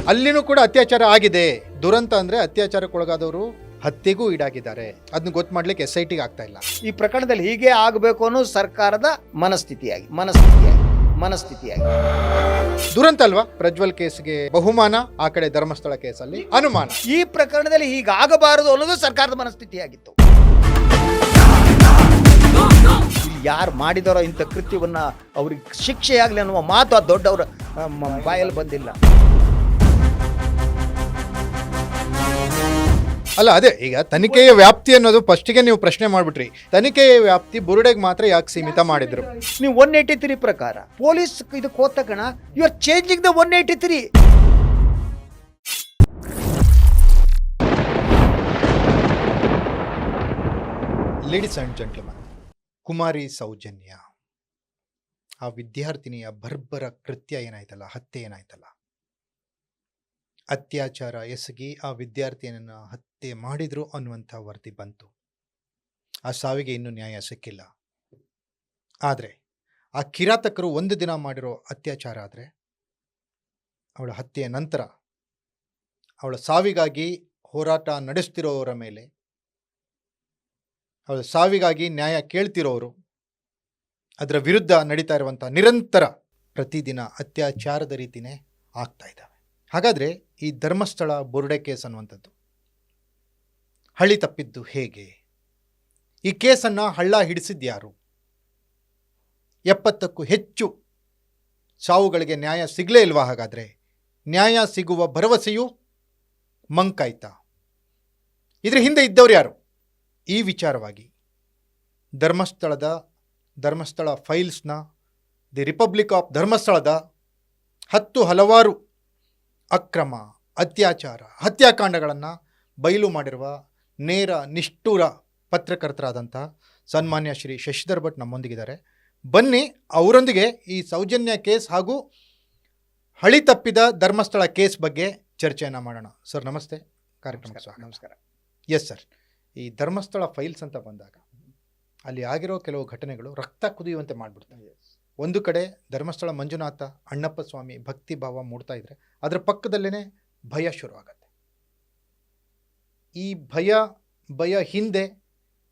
ಅಲ್ಲಿನೂ ಕೂಡ ಅತ್ಯಾಚಾರ ಆಗಿದೆ. ದುರಂತ ಅಂದ್ರೆ ಅತ್ಯಾಚಾರಕ್ಕೊಳಗಾದವರು ಹತ್ಯೆಗೂ ಈಡಾಗಿದ್ದಾರೆ. ಅದನ್ನ ಗೊತ್ತು ಮಾಡ್ಲಿಕ್ಕೆ SIT ಆಗ್ತಾ ಇಲ್ಲ. ಈ ಪ್ರಕರಣದಲ್ಲಿ ಹೀಗೆ ಆಗಬೇಕು ಅನ್ನೋ ಸರ್ಕಾರದ ಮನಸ್ಥಿತಿಯಾಗಿ ದುರಂತ ಅಲ್ವಾ? ಪ್ರಜ್ವಲ್ ಕೇಸ್ಗೆ ಬಹುಮಾನ, ಆ ಕಡೆ ಧರ್ಮಸ್ಥಳ ಕೇಸಲ್ಲಿ ಅನುಮಾನ. ಈ ಪ್ರಕರಣದಲ್ಲಿ ಹೀಗಾಗಬಾರದು ಅನ್ನೋದು ಸರ್ಕಾರದ ಮನಸ್ಥಿತಿಯಾಗಿತ್ತು. ಇಲ್ಲಿ ಯಾರು ಮಾಡಿದಾರೋ ಇಂಥ ಕೃತ್ಯವನ್ನ ಅವ್ರಿಗೆ ಶಿಕ್ಷೆಯಾಗಲಿ ಅನ್ನುವ ಮಾತು ಆ ದೊಡ್ಡವರ ಬಾಯಲ್ಲಿ ಬಂದಿಲ್ಲ. ಅಲ್ಲ, ಅದೇ ಈಗ ತನಿಖೆಯ ವ್ಯಾಪ್ತಿ ಅನ್ನೋದು ಫಸ್ಟಿಗೆ ನೀವು ಪ್ರಶ್ನೆ ಮಾಡ್ಬಿಟ್ರಿ. ತನಿಖೆಯ ವ್ಯಾಪ್ತಿ ಬುರುಡೆಗೆ ಮಾತ್ರ ಯಾಕೆ ಸೀಮಿತ ಮಾಡಿದ್ರು? ನೀವು 183 ಪ್ರಕಾರ ಪೊಲೀಸ್ ಇದಕ್ಕೆ ಹೋದ ತಕ್ಷಣ you are changing the 183. Ladies and gentleman, Kumari Soujanya ಆ ವಿದ್ಯಾರ್ಥಿನಿಯ ಬರ್ಬರ ಕೃತ್ಯ ಏನಾಯ್ತಲ್ಲ, ಹತ್ಯೆ ಏನಾಯ್ತಲ್ಲ, ಅತ್ಯಾಚಾರ ಎಸಗಿ ಆ ವಿದ್ಯಾರ್ಥಿಯನ್ನು ಹತ್ಯೆ ಮಾಡಿದ್ರು ಅನ್ನುವಂಥ ವರದಿ ಬಂತು. ಆ ಸಾವಿಗೆ ಇನ್ನೂ ನ್ಯಾಯ ಸಿಕ್ಕಿಲ್ಲ. ಆದರೆ ಆ ಕಿರಾತಕರು ಒಂದು ದಿನ ಮಾಡಿರೋ ಅತ್ಯಾಚಾರ ಆದರೆ, ಅವಳ ಹತ್ಯೆಯ ನಂತರ ಅವಳ ಸಾವಿಗಾಗಿ ಹೋರಾಟ ನಡೆಸ್ತಿರೋರ ಮೇಲೆ, ಅವಳ ಸಾವಿಗಾಗಿ ನ್ಯಾಯ ಕೇಳ್ತಿರೋರು, ಅದರ ವಿರುದ್ಧ ನಡೀತಾ ಇರುವಂಥ ನಿರಂತರ ಪ್ರತಿದಿನ ಅತ್ಯಾಚಾರದ ರೀತಿಯೇ ಆಗ್ತಾ ಇದ್ದಾವೆ. ಹಾಗಾದರೆ ಈ ಧರ್ಮಸ್ಥಳ ಬುರುಡೆ ಕೇಸ್ ಅನ್ನುವಂಥದ್ದು ಹಳ್ಳಿ ತಪ್ಪಿದ್ದು ಹೇಗೆ? ಈ ಕೇಸನ್ನು ಹಳ್ಳ ಹಿಡಿಸಿದ್ಯಾರು? 70ಕ್ಕೂ ಹೆಚ್ಚು ಸಾವುಗಳಿಗೆ ನ್ಯಾಯ ಸಿಗಲೇ ಇಲ್ವಾ? ಹಾಗಾದರೆ ನ್ಯಾಯ ಸಿಗುವ ಭರವಸೆಯೂ ಮಂಕಾಯ್ತಾ? ಇದ್ರ ಹಿಂದೆ ಇದ್ದವ್ರು ಯಾರು? ಈ ವಿಚಾರವಾಗಿ ಧರ್ಮಸ್ಥಳ ಫೈಲ್ಸ್ನ ದಿ ರಿಪಬ್ಲಿಕ್ ಆಫ್ ಧರ್ಮಸ್ಥಳದ ಹಲವಾರು ಅಕ್ರಮ, ಅತ್ಯಾಚಾರ, ಹತ್ಯಾಕಾಂಡಗಳನ್ನು ಬಯಲು ಮಾಡಿರುವ ನೇರ ನಿಷ್ಠುರ ಪತ್ರಕರ್ತರಾದಂಥ ಸನ್ಮಾನ್ಯ ಶ್ರೀ ಶಶಿಧರ್ ಭಟ್ ನಮ್ಮೊಂದಿಗಿದ್ದಾರೆ. ಬನ್ನಿ ಅವರೊಂದಿಗೆ ಈ ಸೌಜನ್ಯ ಕೇಸ್ ಹಾಗೂ ಹಳಿ ತಪ್ಪಿದ ಧರ್ಮಸ್ಥಳ ಕೇಸ್ ಬಗ್ಗೆ ಚರ್ಚೆಯನ್ನು ಮಾಡೋಣ. ಸರ್ ನಮಸ್ತೆ, ಕಾರ್ಯಕ್ರಮಕ್ಕೆ ಸ್ವಾಗತ. ನಮಸ್ಕಾರ. ಎಸ್ ಸರ್, ಈ ಧರ್ಮಸ್ಥಳ ಫೈಲ್ಸ್ ಅಂತ ಬಂದಾಗ ಅಲ್ಲಿ ಆಗಿರೋ ಕೆಲವು ಘಟನೆಗಳು ರಕ್ತ ಕುದಿಯುವಂತೆ ಮಾಡಿಬಿಡ್ತವೆ. ಒಂದು ಕಡೆ ಧರ್ಮಸ್ಥಳ ಮಂಜುನಾಥ ಅಣ್ಣಪ್ಪ ಸ್ವಾಮಿ ಭಕ್ತಿ ಭಾವ ಮೂಡ್ತಾ ಇದ್ರೆ, ಅದರ ಪಕ್ಕದಲ್ಲೇ ಭಯ ಶುರುವಾಗತ್ತೆ. ಈ ಭಯ ಹಿಂದೆ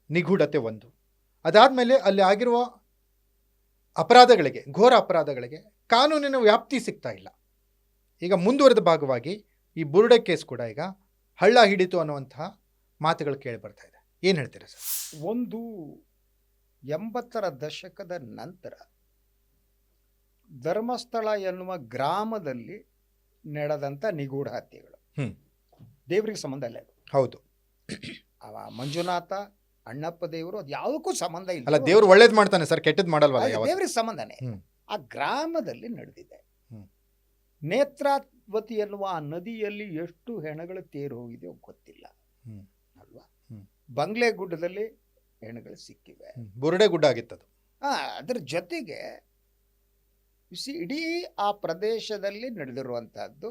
ನಿಗೂಢತೆ ಒಂದು. ಅದಾದಮೇಲೆ ಅಲ್ಲಿ ಆಗಿರುವ ಅಪರಾಧಗಳಿಗೆ, ಘೋರ ಅಪರಾಧಗಳಿಗೆ ಕಾನೂನಿನ ವ್ಯಾಪ್ತಿ ಸಿಗ್ತಾ ಇಲ್ಲ. ಈಗ ಮುಂದುವರೆದ ಭಾಗವಾಗಿ ಈ ಬುರುಡೆ ಕೇಸ್ ಕೂಡ ಈಗ ಹಳ್ಳ ಹಿಡಿತು ಅನ್ನುವಂತಹ ಮಾತುಗಳು ಕೇಳಿ ಬರ್ತಾ ಇದೆ. ಏನು ಹೇಳ್ತೀರಾ ಸರ್? ಒಂದು 80ರ ದಶಕದ ನಂತರ ಧರ್ಮಸ್ಥಳ ಎನ್ನುವ ಗ್ರಾಮದಲ್ಲಿ ನಡೆದಂಥ ನಿಗೂಢ ಹತ್ಯೆಗಳು ದೇವರಿಗೆ ಸಂಬಂಧ ಇಲ್ಲ. ಹೌದು, ಅವ ಮಂಜುನಾಥ ಅಣ್ಣಪ್ಪ ದೇವರು ಅದು ಯಾವುದಕ್ಕೂ ಸಂಬಂಧ ಇಲ್ಲ. ಅಲ್ಲ, ದೇವ್ರು ಒಳ್ಳೇದು ಮಾಡ್ತಾನೆ ಸರ್, ಕೆಟ್ಟದ್ದು ಮಾಡಲ್ವಲ್ಲ. ದೇವರಿಗೆ ಸಂಬಂಧನೇ. ಆ ಗ್ರಾಮದಲ್ಲಿ ನಡೆದಿದೆ. ನೇತ್ರಾವತಿ ಎನ್ನುವ ಆ ನದಿಯಲ್ಲಿ ಎಷ್ಟು ಹೆಣಗಳು ತೇರು ಹೋಗಿದೆಯೋ ಗೊತ್ತಿಲ್ಲ ಅಲ್ವಾ? ಬಂಗ್ಲೆಗುಡ್ಡದಲ್ಲಿ ಹೆಣಗಳು ಸಿಕ್ಕಿವೆ. ಬುರುಡೆ ಗುಡ್ಡ ಆಗಿತ್ತದು. ಅದರ ಜೊತೆಗೆ ಇಡೀ ಆ ಪ್ರದೇಶದಲ್ಲಿ ನಡೆದಿರುವಂತಹದ್ದು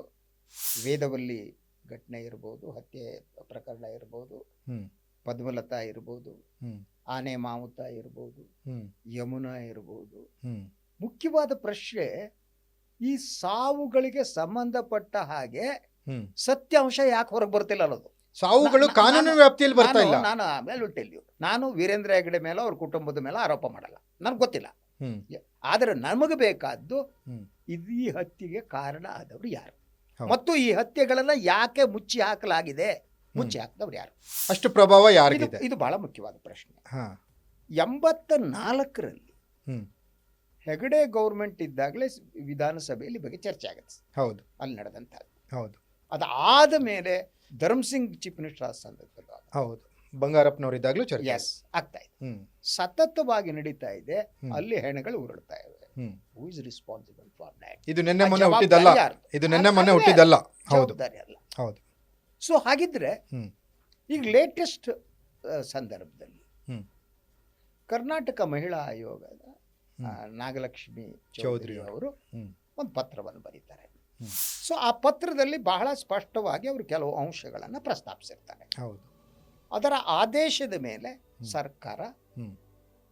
ವೇದವಲ್ಲಿ ಘಟನೆ ಇರ್ಬೋದು, ಹತ್ಯೆ ಪ್ರಕರಣ ಇರ್ಬೋದು, ಪದ್ಮಲತಾ ಇರ್ಬೋದು, ಆನೆ ಮಾವುತ ಇರ್ಬೋದು, ಯಮುನಾ ಇರ್ಬೋದು. ಮುಖ್ಯವಾದ ಪ್ರಶ್ನೆ, ಈ ಸಾವುಗಳಿಗೆ ಸಂಬಂಧಪಟ್ಟ ಹಾಗೆ ಸತ್ಯಾಂಶ ಯಾಕೆ ಹೊರಗೆ ಬರ್ತಿಲ್ಲ ಅನ್ನೋದು. ಸಾವುಗಳು ಕಾನೂನು ವ್ಯಾಪ್ತಿಯಲ್ಲಿ ಬರ್ತಾ ಇಲ್ಲ. ನಾನು ವೀರೇಂದ್ರ ಹೆಗಡೆ ಮೇಲೆ ಅವ್ರ ಕುಟುಂಬದ ಮೇಲೆ ಆರೋಪ ಮಾಡಲ್ಲ, ನನಗೆ ಗೊತ್ತಿಲ್ಲ. ಆದರೆ ನಮಗೆ ಬೇಕಾದ್ದು ಈ ಹತ್ಯೆಗೆ ಕಾರಣ ಆದವರು ಯಾರು ಮತ್ತು ಈ ಹತ್ಯೆಗಳನ್ನ ಯಾಕೆ ಮುಚ್ಚಿ ಹಾಕಲಾಗಿದೆ, ಮುಚ್ಚಿ ಹಾಕಿದವ್ರು ಯಾರು, ಅಷ್ಟು ಪ್ರಭಾವ ಯಾರಿಗಿದೆ? ಇದು ಬಹಳ ಮುಖ್ಯವಾದ ಪ್ರಶ್ನೆ. 84ರಲ್ಲಿ ಹೆಗಡೆ ಗೌರ್ಮೆಂಟ್ ಇದ್ದಾಗಲೇ ವಿಧಾನಸಭೆಯಲ್ಲಿ ಬಗ್ಗೆ ಚರ್ಚೆ ಆಗುತ್ತೆ. ಹೌದು, ಅಲ್ಲಿ ನಡೆದಂಥದ್ದು. ಹೌದು, ಅದಾದ ಮೇಲೆ ಧರ್ಮಸಿಂಗ್ ಚೀಫ್ ಮಿನಿಸ್ಟರ್ ಆದ ಸಂದರ್ಭದಲ್ಲಿ, ಹೌದು, ಬಂಗಾರಪ್ಪನವರು ಇದ್ದಾಗಲೂ ಚರ್ಚೆ ಆಗ್ತಾ ಇದೆ, ಸತತವಾಗಿ ನಡೀತಾ ಇದೆ. ಅಲ್ಲಿ ಹೆಣಗಳು ಉರುಳ್ತಾ ಇವೆ. Who is responsible for that? ಇದು ನಿನ್ನೆ ಮೊನ್ನೆ ಹುಟ್ಟಿದ್ದಲ್ಲ. ಹೌದು, ಹೌದು. ಸೊ ಹಾಗಿದ್ರೆ ಈಗ ಲೇಟೆಸ್ಟ್ ಸಂದರ್ಭದಲ್ಲಿ ಕರ್ನಾಟಕ ಮಹಿಳಾ ಆಯೋಗದ ನಾಗಲಕ್ಷ್ಮಿ ಚೌಧರಿ ಅವರು ಒಂದು ಪತ್ರವನ್ನು ಬರೀತಾರೆ. ಸೊ ಆ ಪತ್ರದಲ್ಲಿ ಬಹಳ ಸ್ಪಷ್ಟವಾಗಿ ಅವರು ಕೆಲವು ಅಂಶಗಳನ್ನು ಪ್ರಸ್ತಾಪಿಸಿರ್ತಾರೆ. ಹೌದು, ಅದರ ಆದೇಶದ ಮೇಲೆ ಸರ್ಕಾರ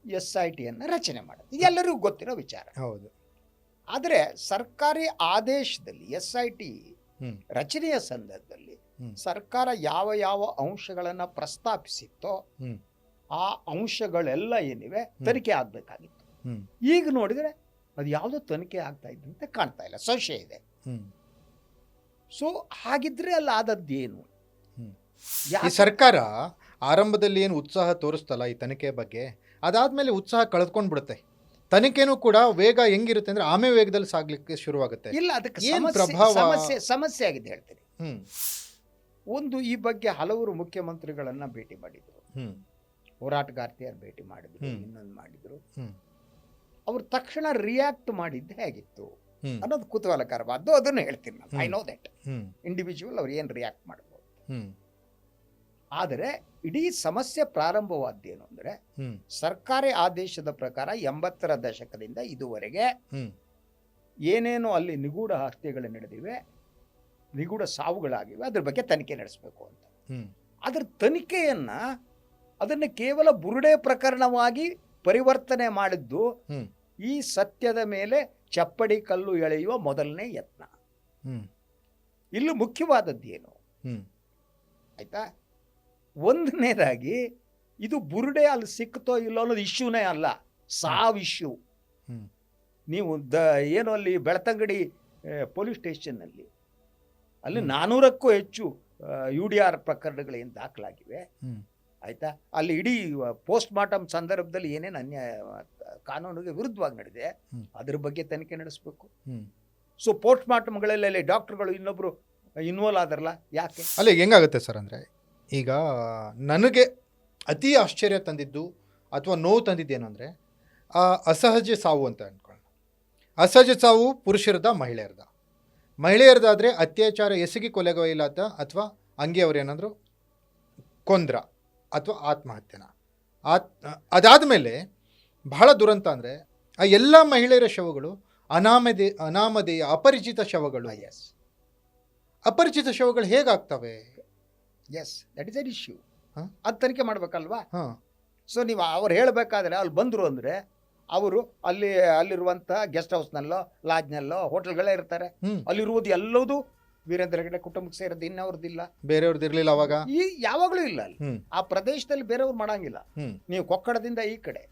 SITಯನ್ನು ರಚನೆ ಮಾಡುತ್ತೆ. ಇದೆಲ್ಲರಿಗೂ ಗೊತ್ತಿರೋ ವಿಚಾರ. ಹೌದು. ಆದರೆ ಸರ್ಕಾರಿ ಆದೇಶದಲ್ಲಿ SIT ಹ್ಮ್. ರಚನೆಯ ಸಂದರ್ಭದಲ್ಲಿ ಹ್ಮ್. ಸರ್ಕಾರ ಯಾವ ಯಾವ ಅಂಶಗಳನ್ನು ಪ್ರಸ್ತಾಪಿಸಿತ್ತೋ ಹ್ಮ್. ಆ ಅಂಶಗಳೆಲ್ಲ ಏನಿವೆ ತನಿಖೆ ಆಗಬೇಕಾಗಿತ್ತು. ಹ್ಮ್. ಈಗ ನೋಡಿದರೆ ಅದು ಯಾವುದೋ ತನಿಖೆ ಆಗ್ತಾ ಇದ್ದಂತೆ ಕಾಣ್ತಾ ಇಲ್ಲ, ಸಂಶಯ ಇದೆ. ಹ್ಮ್. ಸೊ ಹಾಗಿದ್ರೆ ಅಲ್ಲಿ ಆದದ್ದೇನು? ಹ್ಮ್. ಈ ಯಾಕೆ? ಸರ್ಕಾರ ಆರಂಭದಲ್ಲಿ ಏನು ಉತ್ಸಾಹ ತೋರಿಸ್ತಲ್ಲ ಈ ತನಿಖೆ ಬಗ್ಗೆ, ಅದಾದ್ಮೇಲೆ ಉತ್ಸಾಹ ಕಳೆದ್ಕೊಂಡು ಬಿಡುತ್ತೆ. ತನಿಖೆನೂ ಕೂಡ ವೇಗ ಹೆಂಗಿರುತ್ತೆ ಅಂದ್ರೆ ಆಮೆ ವೇಗದಲ್ಲಿ ಸಾಗ್ಲಿಕ್ಕೆ ಶುರುವಾಗುತ್ತೆ. ಇಲ್ಲ, ಅದಕ್ಕೆ ಏನ್ ಪ್ರಭಾವ? ಸಮಸ್ಯೆ ಆಗಿದೆ ಹೇಳ್ತೀನಿ. ಹ್ಮ್. ಒಂದು, ಈ ಬಗ್ಗೆ ಹಲವರು ಮುಖ್ಯಮಂತ್ರಿಗಳನ್ನ ಭೇಟಿ ಮಾಡಿದ್ರು, ಹ್ಮ್. ಹೋರಾಟಗಾರ್ತಿಯರು ಭೇಟಿ ಮಾಡಿದ್ರು, ಹ್ಮ್. ಇನ್ನೊಂದು ಮಾಡಿದ್ರು. ಹ್ಮ್. ಅವ್ರು ತಕ್ಷಣ ರಿಯಾಕ್ಟ್ ಮಾಡಿದ್ದು ಹೇಗಿತ್ತು ಹ್ಮ್. ಅನ್ನೋದು ಕುತೂಹಲಕರವಾದ್ದು. ಅದನ್ನು ಹೇಳ್ತೀನಿ ನಾನು. I know that hmm. Individual ಅವ್ರು ಏನು ರಿಯಾಕ್ಟ್ ಮಾಡ್ಬೋದು. ಹ್ಮ್. ಆದರೆ ಇಡೀ ಸಮಸ್ಯೆ ಪ್ರಾರಂಭವಾದ್ದೇನು ಅಂದರೆ, ಹ್ಮ್. ಸರ್ಕಾರಿ ಆದೇಶದ ಪ್ರಕಾರ 80ರ ದಶಕದಿಂದ ಇದುವರೆಗೆ ಹ್ಮ್. ಏನೇನು ಅಲ್ಲಿ ನಿಗೂಢ ಹತ್ಯೆಗಳು ನಡೆದಿವೆ, ನಿಗೂಢ ಸಾವುಗಳಾಗಿವೆ, ಅದ್ರ ಬಗ್ಗೆ ತನಿಖೆ ನಡೆಸಬೇಕು ಅಂತ. ಹ್ಮ್. ಅದರ ತನಿಖೆಯನ್ನ ಅದನ್ನು ಕೇವಲ ಬುರುಡೆ ಪ್ರಕರಣವಾಗಿ ಪರಿವರ್ತನೆ ಮಾಡಿದ್ದು ಹ್ಮ್. ಈ ಸತ್ಯದ ಮೇಲೆ ಚಪ್ಪಡಿ ಕಲ್ಲು ಎಳೆಯುವ ಮೊದಲನೇ ಯತ್ನ. ಹ್ಮ್. ಇಲ್ಲಿ ಮುಖ್ಯವಾದದ್ದು ಏನು ಹ್ಮ್. ಆಯ್ತಾ? ಒಂದನೇದಾಗಿ ಇದು ಬುರುಡೆ ಅಲ್ಲಿ ಸಿಕ್ತೋ ಇಲ್ಲೋ ಅನ್ನೋದು ಇಶ್ಯೂನೇ ಅಲ್ಲ, ಸಾವು ಇಶ್ಯೂ. ಹ್ಮ್. ನೀವು ಏನು ಅಲ್ಲಿ ಬೆಳ್ತಂಗಡಿ ಪೊಲೀಸ್ ಸ್ಟೇಷನ್ನಲ್ಲಿ ಅಲ್ಲಿ 400ಕ್ಕೂ ಹೆಚ್ಚು UDR ಪ್ರಕರಣಗಳೇನು ದಾಖಲಾಗಿವೆ. ಹ್ಮ್. ಆಯ್ತಾ? ಅಲ್ಲಿ ಇಡೀ ಪೋಸ್ಟ್ ಮಾರ್ಟಮ್ ಸಂದರ್ಭದಲ್ಲಿ ಏನೇನು ಅನ್ಯಾಯ ಕಾನೂನಿಗೆ ವಿರುದ್ಧವಾಗಿ ನಡೆದಿದೆ ಅದ್ರ ಬಗ್ಗೆ ತನಿಖೆ ನಡೆಸಬೇಕು. ಹ್ಮ್. ಸೊ ಪೋಸ್ಟ್ ಮಾರ್ಟಮ್ಗಳಲ್ಲಿ ಡಾಕ್ಟರ್ಗಳು ಇನ್ನೊಬ್ರು ಇನ್ವಾಲ್ವ್ ಆದ್ರಲ್ಲ, ಯಾಕೆ? ಅಲ್ಲ, ಹೆಂಗಾಗುತ್ತೆ ಸರ್ ಅಂದರೆ, ಈಗ ನನಗೆ ಅತಿ ಆಶ್ಚರ್ಯ ತಂದಿದ್ದು ಅಥವಾ ನೋವು ತಂದಿದ್ದೇನು ಅಂದರೆ, ಅಸಹಜ ಸಾವು ಅಂತ ಅಂದ್ಕೊಳ್ಳೋಣ. ಅಸಹಜ ಸಾವು ಪುರುಷರದ ಮಹಿಳೆಯರದಾದರೆ ಅತ್ಯಾಚಾರ ಎಸಗಿ ಕೊಲೆಗೈಲಾದ ಅಥವಾ ಹಂಗೆ ಅವ್ರು ಏನಂದ್ರು ಕೊಂದ್ರ ಅಥವಾ ಆತ್ಮಹತ್ಯೆನ. ಅದಾದಮೇಲೆ ಬಹಳ ದುರಂತ ಅಂದರೆ ಆ ಎಲ್ಲ ಮಹಿಳೆಯರ ಶವಗಳು ಅನಾಮಧೇಯ ಅಪರಿಚಿತ ಶವಗಳು. ಎಸ್, ಅಪರಿಚಿತ ಶವಗಳು ಹೇಗಾಗ್ತವೆ? Yes, that is an issue. ಹಾಂ, ಅದು ತನಿಖೆ ಮಾಡ್ಬೇಕಲ್ವಾ? ಹಾಂ. ಸೊ ನೀವು ಅವ್ರು ಹೇಳಬೇಕಾದ್ರೆ ಅಲ್ಲಿ ಬಂದರು ಅಂದರೆ ಅವರು ಅಲ್ಲಿರುವಂಥ ಗೆಸ್ಟ್ ಹೌಸ್ನಲ್ಲೋ ಲಾಡ್ಜ್ನಲ್ಲೋ ಹೋಟೆಲ್ಗಳೇ ಇರ್ತಾರೆ. ಅಲ್ಲಿರುವುದು ಎಲ್ಲದೂ ವೀರೇಂದ್ರ ಹೆಗಡೆ ಕುಟುಂಬಕ್ಕೆ ಸೇರೋದು, ಇನ್ನವ್ರದ್ದಿಲ್ಲ, ಬೇರೆಯವ್ರದ್ದು ಇರಲಿಲ್ಲ ಅವಾಗ. ಈ ಯಾವಾಗಲೂ ಇಲ್ಲ ಅಲ್ಲಿ. ಆ ಪ್ರದೇಶದಲ್ಲಿ ಬೇರೆಯವ್ರು ಮಾಡಂಗಿಲ್ಲ. ನೀವು ಕೊಕ್ಕಡದಿಂದ ಈ ಕಡೆ.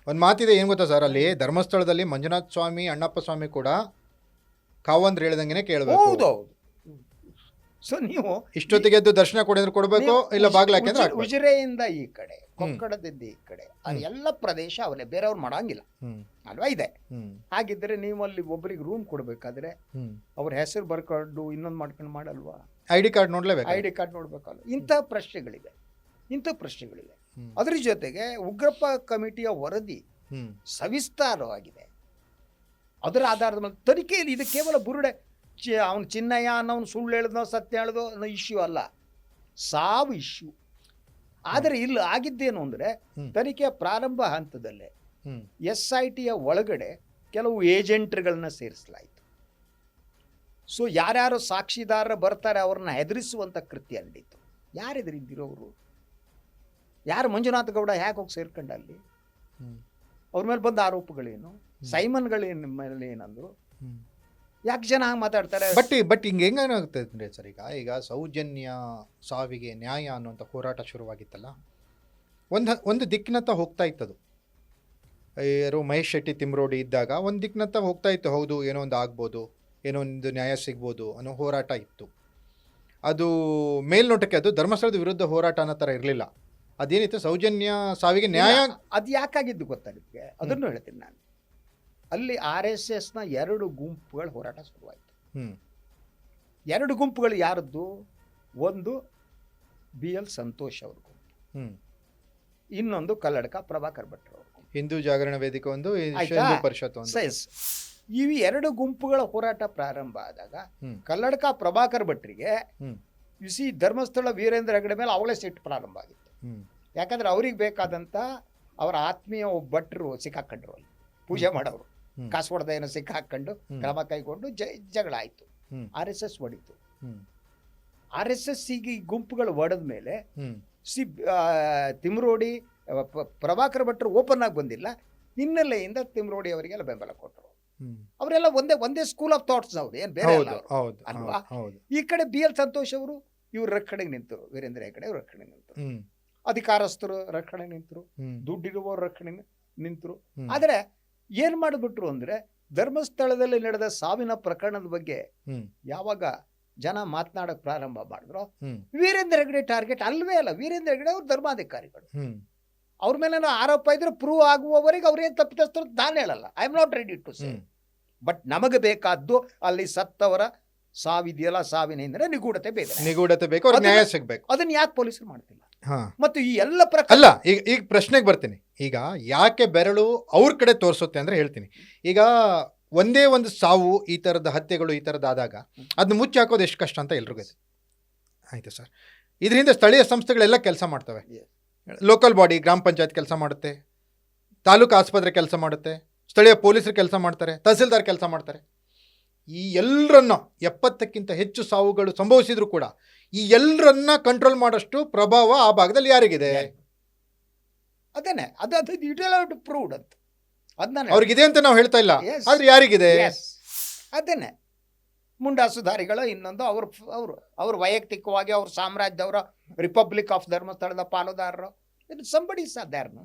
ಒಂದು ಮಾತಿದೆ, ಏನು ಗೊತ್ತಾ ಸರ್, ಅಲ್ಲಿ ಧರ್ಮಸ್ಥಳದಲ್ಲಿ ಮಂಜುನಾಥ ಸ್ವಾಮಿ ಅಣ್ಣಪ್ಪ ಸ್ವಾಮಿ ಕೂಡ ಕಾವಂದ್ರೆ ಹೇಳ್ದಂಗೆ ಕೇಳಬೇಕು. ಹೌದೌದು. ಸೊ ನೀವು ಇಷ್ಟೊತ್ತಿಗೆ ಎದ್ದು ದರ್ಶನ ಕೊಡಿದ್ರೆ ಕೊಡಬೇಕು, ಇಲ್ಲ ಬಾಗ್ಲಾಕಿದ್ರೆ ಉಜಿರೆಯಿಂದ ಈ ಕಡೆ, ಕೊಕ್ಕಡದಿಂದ ಈ ಕಡೆ, ಅದು ಎಲ್ಲ ಪ್ರದೇಶ ಅವರೇ, ಬೇರೆಯವ್ರು ಮಾಡಂಗಿಲ್ಲ ಅಲ್ವಾ? ಇದೆ. ಹಾಗಿದ್ರೆ ನೀವು ಅಲ್ಲಿ ಒಬ್ಬರಿಗೆ ರೂಮ್ ಕೊಡ್ಬೇಕಾದ್ರೆ ಅವ್ರ ಹೆಸರು ಬರ್ಕೊಂಡು ಇನ್ನೊಂದು ಮಾಡ್ಕೊಂಡು ಮಾಡಲ್ವಾ? ID ಕಾರ್ಡ್ ನೋಡ್ಲೇಬೇಕು, ID ಕಾರ್ಡ್ ನೋಡ್ಬೇಕಲ್ಲ. ಇಂಥ ಪ್ರಶ್ನೆಗಳಿವೆ. ಅದ್ರ ಜೊತೆಗೆ ಉಗ್ರಪ್ಪ ಕಮಿಟಿಯ ವರದಿ ಸವಿಸ್ತಾರವಾಗಿದೆ. ಅದರ ಆಧಾರದ ಮೇಲೆ ತನಿಖೆಯಲ್ಲಿ ಇದು ಕೇವಲ ಬುರುಡೆ ಅವನು ಚಿನ್ನಯ್ಯ ಅನ್ನೋನು ಸುಳ್ಳು ಹೇಳಿದ್ನೋ ಸತ್ಯ ಹೇಳಿದೋ ಅನ್ನೋ ಇಶ್ಯೂ ಅಲ್ಲ, ಸಾವು ಇಶ್ಯೂ. ಆದರೆ ಇಲ್ಲಿ ಆಗಿದ್ದೇನು ಅಂದರೆ, ತನಿಖೆಯ ಪ್ರಾರಂಭ ಹಂತದಲ್ಲೇ SITಯ ಒಳಗಡೆ ಕೆಲವು ಏಜೆಂಟ್ಗಳನ್ನ ಸೇರಿಸಲಾಯಿತು. ಸೊ ಯಾರ್ಯಾರು ಸಾಕ್ಷಿದಾರರು ಬರ್ತಾರೆ ಅವ್ರನ್ನ ಹೆದರಿಸುವಂಥ ಕೃತ್ಯ ನಡೀತು. ಯಾರೆದುರಿದ್ದಿರೋರು? ಯಾರು? ಮಂಜುನಾಥ ಗೌಡ ಹೇಗೆ ಹೋಗಿ ಸೇರ್ಕೊಂಡ ಅಲ್ಲಿ? ಅವ್ರ ಮೇಲೆ ಬಂದ ಆರೋಪಗಳೇನು? ಸೈಮನ್ಗಳೇನು ಮೇಲೆ ಏನಂದ್ರು? ಯಾಕೆ ಜನ ಹಂಗೆ ಮಾತಾಡ್ತಾರೆ? ಬಟ್ ಹಿಂಗೆ ಹೆಂಗಾಗುತ್ತೆ ಅಂದರೆ ಸರ್, ಈಗ ಸೌಜನ್ಯ ಸಾವಿಗೆ ನ್ಯಾಯ ಅನ್ನುವಂಥ ಹೋರಾಟ ಶುರುವಾಗಿತ್ತಲ್ಲ, ಒಂದು ದಿಕ್ಕಿನತ್ತ ಹೋಗ್ತಾ ಇತ್ತದು. ಯಾರು ಮಹೇಶ್ ಶೆಟ್ಟಿ ತಿಮ್ರೋಡಿ ಇದ್ದಾಗ ಒಂದು ದಿಕ್ಕಿನತ್ತ ಹೋಗ್ತಾ ಇತ್ತು. ಹೌದು, ಏನೋ ಒಂದು ಆಗ್ಬೋದು, ಏನೋ ಒಂದು ನ್ಯಾಯ ಸಿಗ್ಬೋದು ಅನ್ನೋ ಹೋರಾಟ ಇತ್ತು. ಅದು ಮೇಲ್ನೋಟಕ್ಕೆ ಅದು ಧರ್ಮಸ್ಥಳದ ವಿರುದ್ಧ ಹೋರಾಟ ಅನ್ನೋ ಥರ ಇರಲಿಲ್ಲ. ಅದೇನಿತ್ತು, ಸೌಜನ್ಯ ಸಾವಿಗೆ ನ್ಯಾಯ. ಅದು ಯಾಕಾಗಿದ್ದು ಗೊತ್ತಾ ನಿಮಗೆ? ಅದನ್ನು ಹೇಳ್ತೀನಿ ನಾನು. ಅಲ್ಲಿ RSSನ 2 ಗುಂಪುಗಳ ಹೋರಾಟ ಶುರುವಾಯಿತು. 2 ಗುಂಪುಗಳು ಯಾರದ್ದು? ಒಂದು BL ಸಂತೋಷ್ ಅವ್ರ ಗುಂಪು, ಇನ್ನೊಂದು ಕಲ್ಲಡ್ಕ ಪ್ರಭಾಕರ್ ಭಟ್ರು ಅವ್ರ ಗುಂಪು. ಹಿಂದೂ ಜಾಗರಣ ವೇದಿಕೆ ಒಂದು, ಹಿಂದೂ ಪರಿಷತ್ ಒಂದು. ಈ 2 ಗುಂಪುಗಳ ಹೋರಾಟ ಪ್ರಾರಂಭ ಆದಾಗ ಕಲ್ಲಡ್ಕ ಪ್ರಭಾಕರ್ ಭಟ್ರಿಗೆ ಧರ್ಮಸ್ಥಳ ವೀರೇಂದ್ರ ಹೆಗಡೆ ಮೇಲೆ ಅವಳೇ ಸಿಟ್ಟು ಪ್ರಾರಂಭ ಆಗಿತ್ತು. ಯಾಕಂದ್ರೆ ಅವ್ರಿಗೆ ಬೇಕಾದಂಥ ಅವರ ಆತ್ಮೀಯ ಭಟ್ರು ಸಿಕ್ಕಾಕೊಂಡ್ರು, ಅಲ್ಲಿ ಪೂಜೆ ಮಾಡೋರು ಕಾಸು ಹೊಡೆದ ಏನೋ ಸಿಕ್ಕಾಕೊಂಡು ಕ್ರಮ ಕೈಗೊಂಡು ಜಗಳ ಆಯಿತು. RSS ಹೊಡಿತು. RSS ಈಗ ಈ ಗುಂಪುಗಳು ಒಡೆದ ಮೇಲೆ ತಿಮ್ರೋಡಿ ಪ್ರಭಾಕರ್ ಭಟ್ರು ಓಪನ್ ಆಗಿ ಬಂದಿಲ್ಲ, ಹಿನ್ನೆಲೆಯಿಂದ ತಿಮ್ರೋಡಿ ಅವರಿಗೆಲ್ಲ ಬೆಂಬಲ ಕೊಟ್ಟರು. ಅವರೆಲ್ಲ ಒಂದೇ ಸ್ಕೂಲ್ ಆಫ್ ಥಾಟ್ಸ್ ಅವ್ರು, ಏನು ಬೇರೆ ಅಲ್ಲ ಹೌದು ಅವ್ರು. ಹೌದು ಅಲ್ವಾ? ಹೌದು ಈ ಕಡೆ ಬಿ ಎಲ್ ಸಂತೋಷ್ ಅವರು ಇವ್ರ ರಕ್ಷಣೆಗೆ ನಿಂತರು, ವೀರೇಂದ್ರ ಹೆಗ್ಗಡೆ ಅವ್ರ ರಕ್ಷಣೆಗೆ ನಿಂತರು, ಹ್ಮ್ ಅಧಿಕಾರಸ್ಥರು ರಕ್ಷಣೆ ನಿಂತರು, ಹ್ಮ್ ದುಡ್ಡಿರುವವ್ರ ರಕ್ಷಣೆ ನಿಂತರು. ಹ್ಮ್. ಆದರೆ ಏನ್ ಮಾಡಿಬಿಟ್ರು ಅಂದ್ರೆ ಧರ್ಮಸ್ಥಳದಲ್ಲಿ ನಡೆದ ಸಾವಿನ ಪ್ರಕರಣದ ಬಗ್ಗೆ ಹ್ಮ್ ಯಾವಾಗ ಜನ ಮಾತನಾಡಕ್ ಪ್ರಾರಂಭ ಮಾಡಿದ್ರು, ಹ್ಮ್ ವೀರೇಂದ್ರ ಹೆಗ್ಗಡೆ ಟಾರ್ಗೆಟ್ ಅಲ್ವೇ ಅಲ್ಲ. ವೀರೇಂದ್ರ ಹೆಗ್ಗಡೆ ಅವ್ರ ಧರ್ಮಾಧಿಕಾರಿಗಳು, ಹ್ಮ್ ಅವ್ರ ಮೇಲೆ ಆರೋಪ ಇದ್ರೆ ಪ್ರೂವ್ ಆಗುವವರೆಗೆ ಅವ್ರೇನ್ ತಪ್ಪಿತಸ್ಥರು ನಾನು ಹೇಳಲ್ಲ. I am not ready to say. Hmm but ನಮಗೆ ಬೇಕಾದ್ದು ಅಲ್ಲಿ ಸತ್ತವರ ಸಾವಿದೆಯಲ್ಲ, ಸಾವಿನ ಹಿಂದೆ ನಿಗೂಢತೆ ಬೇಕು. ನಿಗೂಢತೆ ಬೇಕು, ಅವ್ರಿಗೆ ನ್ಯಾಯ ಸಿಗ್ಬೇಕು. ಅದನ್ನ ಯಾಕೆ ಪೊಲೀಸರು ಮಾಡ್ತಿಲ್ಲ? ಹಾ ಮತ್ತು ಈ ಎಲ್ಲ ಪ್ರಕರಣ ಅಲ್ಲ, ಈಗ ಪ್ರಶ್ನೆಗೆ ಬರ್ತೀನಿ. ಈಗ ಯಾಕೆ ಬೆರಳು ಅವ್ರ ಕಡೆ ತೋರಿಸುತ್ತೆ ಅಂದ್ರೆ ಹೇಳ್ತೀನಿ. ಈಗ ಒಂದೇ ಒಂದು ಸಾವು, ಈ ಥರದ ಹತ್ಯೆಗಳು ಈ ಥರದ್ದು ಆದಾಗ ಅದನ್ನ ಮುಚ್ಚಿ ಹಾಕೋದು ಎಷ್ಟು ಕಷ್ಟ ಅಂತ ಎಲ್ರಿಗೂ ಇದೆ. ಆಯಿತು ಸರ್. ಇದರಿಂದ ಸ್ಥಳೀಯ ಸಂಸ್ಥೆಗಳೆಲ್ಲ ಕೆಲಸ ಮಾಡ್ತವೆ. ಲೋಕಲ್ ಬಾಡಿ, ಗ್ರಾಮ ಪಂಚಾಯತ್ ಕೆಲಸ ಮಾಡುತ್ತೆ, ತಾಲೂಕು ಆಸ್ಪತ್ರೆ ಕೆಲಸ ಮಾಡುತ್ತೆ, ಸ್ಥಳೀಯ ಪೊಲೀಸರು ಕೆಲಸ ಮಾಡ್ತಾರೆ, ತಹಸೀಲ್ದಾರ್ ಕೆಲಸ ಮಾಡ್ತಾರೆ. ಈ ಎಲ್ಲರನ್ನ 70ಕ್ಕಿಂತ ಹೆಚ್ಚು ಸಾವುಗಳು ಸಂಭವಿಸಿದ್ರು ಕೂಡ ಈ ಎಲ್ಲರನ್ನ ಕಂಟ್ರೋಲ್ ಮಾಡೋಷ್ಟು ಪ್ರಭಾವ ಆ ಭಾಗದಲ್ಲಿ ಯಾರಿಗಿದೆ? ಅದೇನೆ ಅದು ಪ್ರೂವ್ಡ್ ಅಂತ ಅದನ್ನ ಅವ್ರಿಗಿದೆ ಅಂತ ನಾವು ಹೇಳ್ತಾ ಇಲ್ಲ, Yes. ಆದ್ರೆ ಯಾರಿಗಿದೆ? ಅದೇನೆ ಮುಂಡಾಸುಧಾರಿಗಳು ಇನ್ನೊಂದು ಅವ್ರ ವೈಯಕ್ತಿಕವಾಗಿ ಅವ್ರ ಸಾಮ್ರಾಜ್ಯದವರ ರಿಪಬ್ಲಿಕ್ ಆಫ್ ಧರ್ಮಸ್ಥಳದ ಪಾಲುದಾರರು, ಇದು ಸಂಬಡಿ ಸಾಧ್ಯಾರನು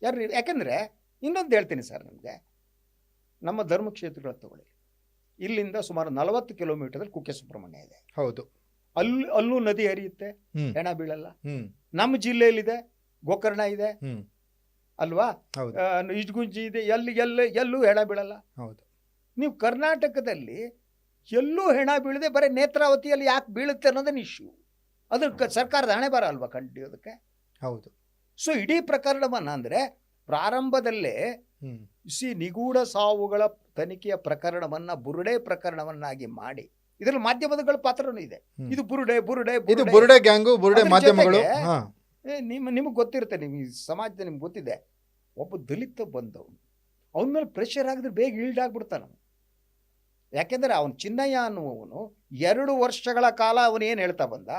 ಯಾರು? ಯಾಕೆಂದ್ರೆ ಇನ್ನೊಂದು ಹೇಳ್ತೀನಿ ಸರ್, ನಮಗೆ ನಮ್ಮ ಧರ್ಮಕ್ಷೇತ್ರಗಳ ತಗೊಳ್ಳಿ, ಇಲ್ಲಿಂದ ಸುಮಾರು 40 ಕಿಲೋಮೀಟರ್ ಕುಕ್ಕೆ ಸುಬ್ರಹ್ಮಣ್ಯ ಇದೆ. ಹೌದು. ಅಲ್ಲೂ ನದಿ ಹರಿಯುತ್ತೆ, ಹ್ಮ್ ಹೆಣ ಬೀಳಲ್ಲ. ಹ್ಮ್ ನಮ್ಮ ಜಿಲ್ಲೆಯಲ್ಲಿದೆ, ಗೋಕರ್ಣ ಇದೆ ಹ್ಮ್ ಅಲ್ವಾ, ಹೌದು ಇಜ್ಗುಂಜಿ ಇದೆ, ಎಲ್ಲೂ ಹೆಣ ಬೀಳಲ್ಲ. ಹೌದು. ನೀವು ಕರ್ನಾಟಕದಲ್ಲಿ ಎಲ್ಲೂ ಹೆಣ ಬೀಳದೆ ಬರೀ ನೇತ್ರಾವತಿಯಲ್ಲಿ ಯಾಕೆ ಬೀಳುತ್ತೆ ಅನ್ನೋದನ್ನ ಇಶ್ಯೂ. ಅದಕ್ಕೆ ಸರ್ಕಾರದ ಹಣೆ ಬರ ಅಲ್ವಾ ಕಂಡಿಯೋದಕ್ಕೆ. ಹೌದು. ಸೊ ಇಡೀ ಪ್ರಕರಣವನ್ನ ಅಂದ್ರೆ ಪ್ರಾರಂಭದಲ್ಲೇ ಹ್ಮ್ ನಿಗೂಢ ಸಾವುಗಳ ತನಿಖೆಯ ಪ್ರಕರಣವನ್ನ ಬುರುಡೆ ಪ್ರಕರಣವನ್ನಾಗಿ ಮಾಡಿ, ಇದರಲ್ಲಿ ಮಾಧ್ಯಮಗಳ ಪಾತ್ರನೂ ಇದೆ. ಹ್ಮ್. ಇದು ಬುರುಡೆ ಇದು ಬುರುಡೆ ಗ್ಯಾಂಗು, ಬುರುಡೆ ಅದ್ರ ಮಾಧ್ಯಮಗಳು. ಜೊತೆಗೆ ಹಾ ನಿಮಗೆ ಗೊತ್ತಿರುತ್ತೆ, ನಿಮ್ಮ ಈ ಸಮಾಜದ ನಿಮ್ಗೆ ಗೊತ್ತಿದೆ, ಒಬ್ಬ ದಲಿತ ಬಂದವನು ಅವನ ಮೇಲೆ ಪ್ರೆಷರ್ ಆಗಿದ್ರೆ ಬೇಗ ಈಲ್ಡ್ ಆಗ್ಬಿಡ್ತಾನ. ಯಾಕೆಂದ್ರೆ ಅವನು ಚಿನ್ನಯ್ಯ ಅನ್ನುವವನು 2 ವರ್ಷಗಳ ಕಾಲ ಅವನೇನು ಹೇಳ್ತಾ ಬಂದ,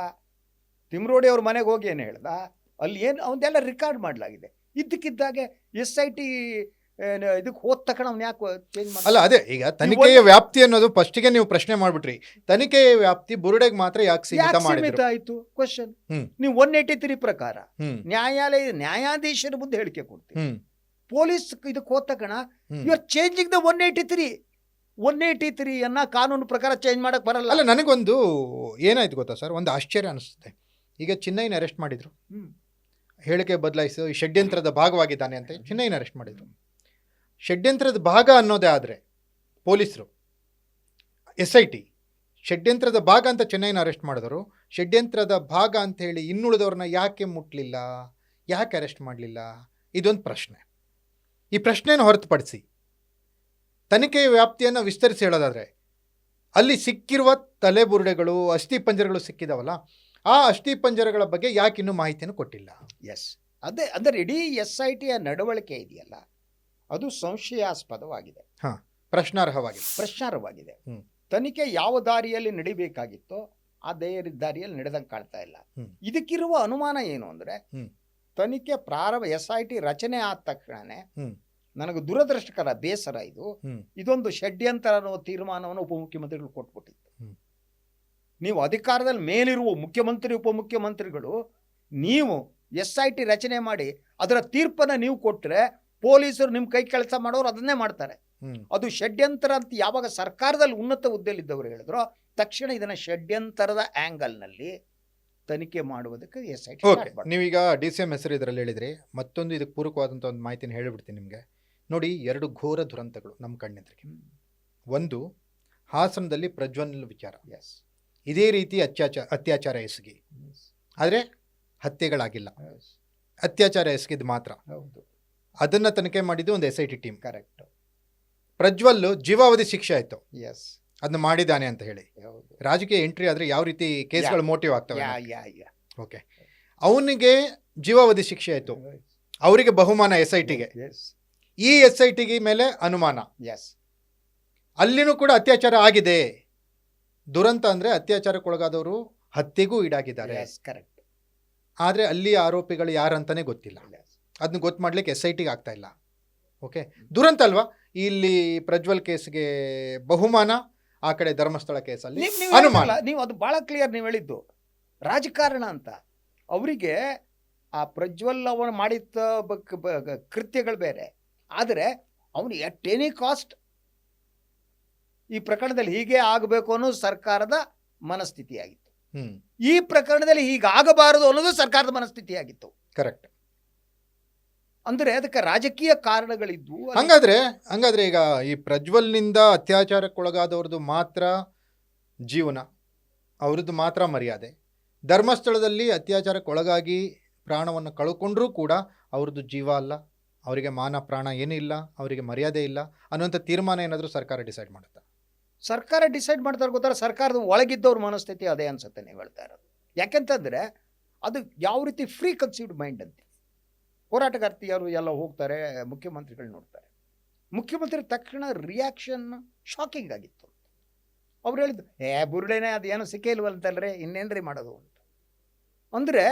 ತಿಮ್ರೋಡಿ ಅವ್ರ ಮನೆಗೆ ಹೋಗಿ ಏನು ಹೇಳ್ದ, ಅಲ್ಲಿ ಏನು ಅವನ್ನೆಲ್ಲ ರೆಕಾರ್ಡ್ ಮಾಡಲಾಗಿದೆ. ಇದ್ದಕ್ಕಿದ್ದಾಗೆ SIT ಇದಕ್ಕೆ ಹೋದ ತಕ್ಷಣ ಅವ್ನು ಯಾಕೆ ಚೇಂಜ್ ಮಾಡಿ? ಅಲ್ಲ, ಅದೇ ಈಗ ತನಿಖೆಯ ವ್ಯಾಪ್ತಿ ಅನ್ನೋದು ಫಸ್ಟಿಗೆ ನೀವು ಪ್ರಶ್ನೆ ಮಾಡ್ಬಿಟ್ರಿ. ತನಿಖೆಯ ವ್ಯಾಪ್ತಿ ಬುರುಡೆಗೆ ಮಾತ್ರ ಯಾಕೆ ಸೀಮಿತ ಮಾಡಿದ್ರು? ಆಯ್ತು ಕ್ವಶನ್. ಹ್ಮ್. ನೀವು 183 ಪ್ರಕಾರ ಹ್ಮ್ ನ್ಯಾಯಾಧೀಶರ ಮುಂದೆ ಹೇಳಿಕೆ ಕೊಡ್ತೀವಿ. ಹ್ಮ್ ಪೊಲೀಸ್ ಇದಕ್ಕೆ ಹೋದ ತಕ್ಷಣ ಹ್ಮ್. ಯು ಆರ್ ಚೇಂಜಿಂಗ್ ದ 183 ಅನ್ನ ಕಾನೂನು ಪ್ರಕಾರ ಚೇಂಜ್ ಮಾಡಕ್ ಬರಲ್ಲ. ಅಲ್ಲ, ನನಗೊಂದು ಏನಾಯ್ತು ಗೊತ್ತಾ ಸರ್, ಒಂದು ಆಶ್ಚರ್ಯ ಅನಿಸುತ್ತೆ. ಈಗ ಚಿನ್ನಯ್ಯನ ಅರೆಸ್ಟ್ ಮಾಡಿದ್ರು, ಹ್ಮ್. ಹೇಳಿಕೆ ಬದಲಾಯಿಸಿ ಈ ಷಡ್ಯಂತ್ರದ ಭಾಗವಾಗಿದ್ದಾನೆ ಅಂತ ಚಿನ್ನಯ್ಯನ ಅರೆಸ್ಟ್ ಮಾಡಿದ್ರು. ಷಡ್ಯಂತ್ರದ ಭಾಗ ಅನ್ನೋದೇ ಆದರೆ ಪೊಲೀಸರು SIT ಷಡ್ಯಂತ್ರದ ಭಾಗ ಅಂತ ಚಿನ್ನಯ್ಯನ ಅರೆಸ್ಟ್ ಮಾಡಿದ್ರು. ಷಡ್ಯಂತ್ರದ ಭಾಗ ಅಂತ ಹೇಳಿ ಇನ್ನುಳಿದವ್ರನ್ನ ಯಾಕೆ ಮುಟ್ಲಿಲ್ಲ, ಯಾಕೆ ಅರೆಸ್ಟ್ ಮಾಡಲಿಲ್ಲ? ಇದೊಂದು ಪ್ರಶ್ನೆ. ಈ ಪ್ರಶ್ನೆಯನ್ನು ಹೊರತುಪಡಿಸಿ ತನಿಖೆಯ ವ್ಯಾಪ್ತಿಯನ್ನು ವಿಸ್ತರಿಸಿ ಹೇಳೋದಾದರೆ, ಅಲ್ಲಿ ಸಿಕ್ಕಿರುವ ತಲೆಬುರುಡೆಗಳು, ಅಸ್ಥಿಪಂಜರಗಳು ಸಿಕ್ಕಿದಾವಲ್ಲ, ಆ ಅಸ್ಥಿಪಂಜರಗಳ ಬಗ್ಗೆ ಯಾಕೆ ಇನ್ನೂ ಮಾಹಿತಿಯನ್ನು ಕೊಟ್ಟಿಲ್ಲ? ಎಸ್, ಅದೇ ಅಂದರೆ ಇಡೀ SITಯ ನಡವಳಿಕೆ ಇದೆಯಲ್ಲ, ಅದು ಸಂಶಯಾಸ್ಪದವಾಗಿದೆ, ಪ್ರಶ್ನಾರ್ಹವಾಗಿದೆ. ಹ್ಮ್. ತನಿಖೆ ಯಾವ ದಾರಿಯಲ್ಲಿ ನಡಿಬೇಕಾಗಿತ್ತೋ ಆ ದಾರಿಯಲ್ಲಿ ನಡೆದಂಗೆ ಕಾಣ್ತಾ ಇಲ್ಲ. ಇದಕ್ಕಿರುವ ಅನುಮಾನ ಏನು ಅಂದ್ರೆ, ತನಿಖೆ ಪ್ರಾರಂಭ SIT ರಚನೆ ಆದ ತಕ್ಷಣನೇ ನನಗೆ ದುರದೃಷ್ಟಕರ ಬೇಸರ ಇದೊಂದು ಷಡ್ಯಂತರ ಅನ್ನೋ ತೀರ್ಮಾನವನ್ನು ಉಪಮುಖ್ಯಮಂತ್ರಿಗಳು ಕೊಟ್ಬಿಟ್ಟಿತ್ತು. ನೀವು ಅಧಿಕಾರದಲ್ಲಿ ಮೇಲಿರುವ ಮುಖ್ಯಮಂತ್ರಿ ಉಪಮುಖ್ಯಮಂತ್ರಿಗಳು ನೀವು SIT ರಚನೆ ಮಾಡಿ ಅದರ ತೀರ್ಪನ್ನ ನೀವು ಕೊಟ್ಟರೆ ಪೊಲೀಸರು ನಿಮ್ಮ ಕೈ ಕೆಲಸ ಮಾಡೋರು ಅದನ್ನೇ ಮಾಡ್ತಾರೆ. ಅದು ಷಡ್ಯಂತರ ಅಂತ ಯಾವಾಗ ಸರ್ಕಾರದಲ್ಲಿ ಉನ್ನತ ಹುದ್ದೆಯಲ್ಲಿದ್ದವರು ಹೇಳಿದ್ರು, ತಕ್ಷಣ ಇದನ್ನ ಷಡ್ಯಂತರದ ಆಂಗಲ್ನಲ್ಲಿ ತನಿಖೆ ಮಾಡುವುದಕ್ಕೆ SIT. ನೀವೀಗ DCM ಹೆಸರು ಇದರಲ್ಲಿ ಹೇಳಿದ್ರಿ, ಮತ್ತೊಂದು ಇದಕ್ಕೆ ಪೂರಕವಾದಂಥ ಒಂದು ಮಾಹಿತಿನ ಹೇಳಿಬಿಡ್ತೀನಿ ನಿಮಗೆ. ನೋಡಿ, 2 ಘೋರ ದುರಂತಗಳು ನಮ್ಮ ಕಣ್ಣೆದುರಿಗೆ. ಒಂದು, ಹಾಸನದಲ್ಲಿ ಪ್ರಜ್ವಲ್ ವಿಚಾರ. ಇದೇ ರೀತಿ ಅತ್ಯಾಚಾರ ಎಸಗಿ, ಆದರೆ ಹತ್ಯೆಗಳಾಗಿಲ್ಲ, ಅತ್ಯಾಚಾರ ಎಸಗಿದ್ದು ಮಾತ್ರ. ಅದನ್ನ ತನಿಖೆ ಮಾಡಿದ್ದು ಒಂದು SIT ಟೀಮ್. ಕರೆಕ್ಟ್. ಪ್ರಜ್ವಲ್ ಜೀವಾವಧಿ ಶಿಕ್ಷೆ ಆಯ್ತು, ಅದನ್ನ ಮಾಡಿದ್ದಾನೆ ಅಂತ ಹೇಳಿ. ರಾಜಕೀಯ ಎಂಟ್ರಿ ಆದ್ರೆ ಯಾವ ರೀತಿ ಕೇಸ್ಗಳು ಮೋಟಿವ್ ಆಗ್ತವೆ. ಓಕೆ, ಅವನಿಗೆ ಜೀವಾವಧಿ ಶಿಕ್ಷೆ ಆಯ್ತು, ಅವರಿಗೆ ಬಹುಮಾನ SITಗೆ. ಈ SITಗೆ ಮೇಲೆ ಅನುಮಾನ, ಅಲ್ಲಿನೂ ಕೂಡ ಅತ್ಯಾಚಾರ ಆಗಿದೆ. ದುರಂತ ಅಂದ್ರೆ ಅತ್ಯಾಚಾರಕ್ಕೊಳಗಾದವರು ಹತ್ಯೆಗೂ ಈಡಾಗಿದ್ದಾರೆ. ಆದ್ರೆ ಅಲ್ಲಿ ಆರೋಪಿಗಳು ಯಾರಂತಾನೆ ಗೊತ್ತಿಲ್ಲ. ಅದನ್ನ ಗೊತ್ತು ಮಾಡ್ಲಿಕ್ಕೆ SITಗೆ ಆಗ್ತಾ ಇಲ್ಲ. ಓಕೆ, ದುರಂತ ಅಲ್ವಾ? ಇಲ್ಲಿ ಪ್ರಜ್ವಲ್ ಕೇಸ್ಗೆ ಬಹುಮಾನ, ಆ ಕಡೆ ಧರ್ಮಸ್ಥಳ ಕೇಸಲ್ಲಿ ನೀವು ಅನುಮಾನ. ನೀವು ಅದು ಭಾಳ ಕ್ಲಿಯರ್ ನೀವು ಹೇಳಿದ್ದು ರಾಜಕಾರಣ ಅಂತ. ಅವರಿಗೆ ಆ ಪ್ರಜ್ವಲ್ ಅವನು ಮಾಡಿದ ಕೃತ್ಯಗಳು ಬೇರೆ, ಆದರೆ ಅವನು ಎಟ್ ಎನಿ ಕಾಸ್ಟ್ ಈ ಪ್ರಕರಣದಲ್ಲಿ ಹೀಗೆ ಆಗಬೇಕು ಅನ್ನೋದು ಸರ್ಕಾರದ ಮನಸ್ಥಿತಿಯಾಗಿತ್ತು. ಈ ಪ್ರಕರಣದಲ್ಲಿ ಹೀಗಾಗಬಾರದು ಅನ್ನೋದು ಸರ್ಕಾರದ ಮನಸ್ಥಿತಿಯಾಗಿತ್ತು. ಕರೆಕ್ಟ್. ಅಂದರೆ ಅದಕ್ಕೆ ರಾಜಕೀಯ ಕಾರಣಗಳಿದ್ದು. ಹಂಗಾದ್ರೆ ಈಗ ಈ ಪ್ರಜ್ವಲ್ನಿಂದ ಅತ್ಯಾಚಾರಕ್ಕೊಳಗಾದವ್ರದ್ದು ಮಾತ್ರ ಜೀವನ, ಅವ್ರದ್ದು ಮಾತ್ರ ಮರ್ಯಾದೆ. ಧರ್ಮಸ್ಥಳದಲ್ಲಿ ಅತ್ಯಾಚಾರಕ್ಕೊಳಗಾಗಿ ಪ್ರಾಣವನ್ನು ಕಳ್ಕೊಂಡ್ರೂ ಕೂಡ ಅವ್ರದ್ದು ಜೀವ ಅಲ್ಲ, ಅವರಿಗೆ ಮಾನ ಪ್ರಾಣ ಏನೂ ಇಲ್ಲ, ಅವರಿಗೆ ಮರ್ಯಾದೆ ಇಲ್ಲ ಅನ್ನುವಂಥ ತೀರ್ಮಾನ ಏನಾದರೂ ಸರ್ಕಾರ ಡಿಸೈಡ್ ಮಾಡುತ್ತಾ? ಸರ್ಕಾರ ಡಿಸೈಡ್ ಮಾಡ್ತಾರೆ ಗೊತ್ತಾರೆ, ಸರ್ಕಾರದ ಒಳಗಿದ್ದವ್ರ ಮನಸ್ಥಿತಿ ಅದೇ ಅನ್ಸುತ್ತೆ ನೀವು ಹೇಳ್ತಾ ಇರೋದು. ಯಾಕೆಂತಂದರೆ ಅದು ಯಾವ ರೀತಿ ಫ್ರೀ ಕನ್ಸೀವ್ಡ್ ಮೈಂಡ್ ಅಂತ. ಹೋರಾಟಗಾರ್ತಿಯರು ಎಲ್ಲ ಹೋಗ್ತಾರೆ, ಮುಖ್ಯಮಂತ್ರಿಗಳು ನೋಡ್ತಾರೆ. ಮುಖ್ಯಮಂತ್ರಿ ತಕ್ಷಣ ರಿಯಾಕ್ಷನ್ ಶಾಕಿಂಗ್ ಆಗಿತ್ತು. ಅವ್ರು ಹೇಳಿದ್ದು ಬುರುಡೇನೆ ಅದೇನು ಸಿಕ್ಕೇ ಇಲ್ವಲ್ತಲ್ರಿ, ಇನ್ನೇನ್ರಿ ಮಾಡೋದು ಅಂತ. ಅಂದರೆ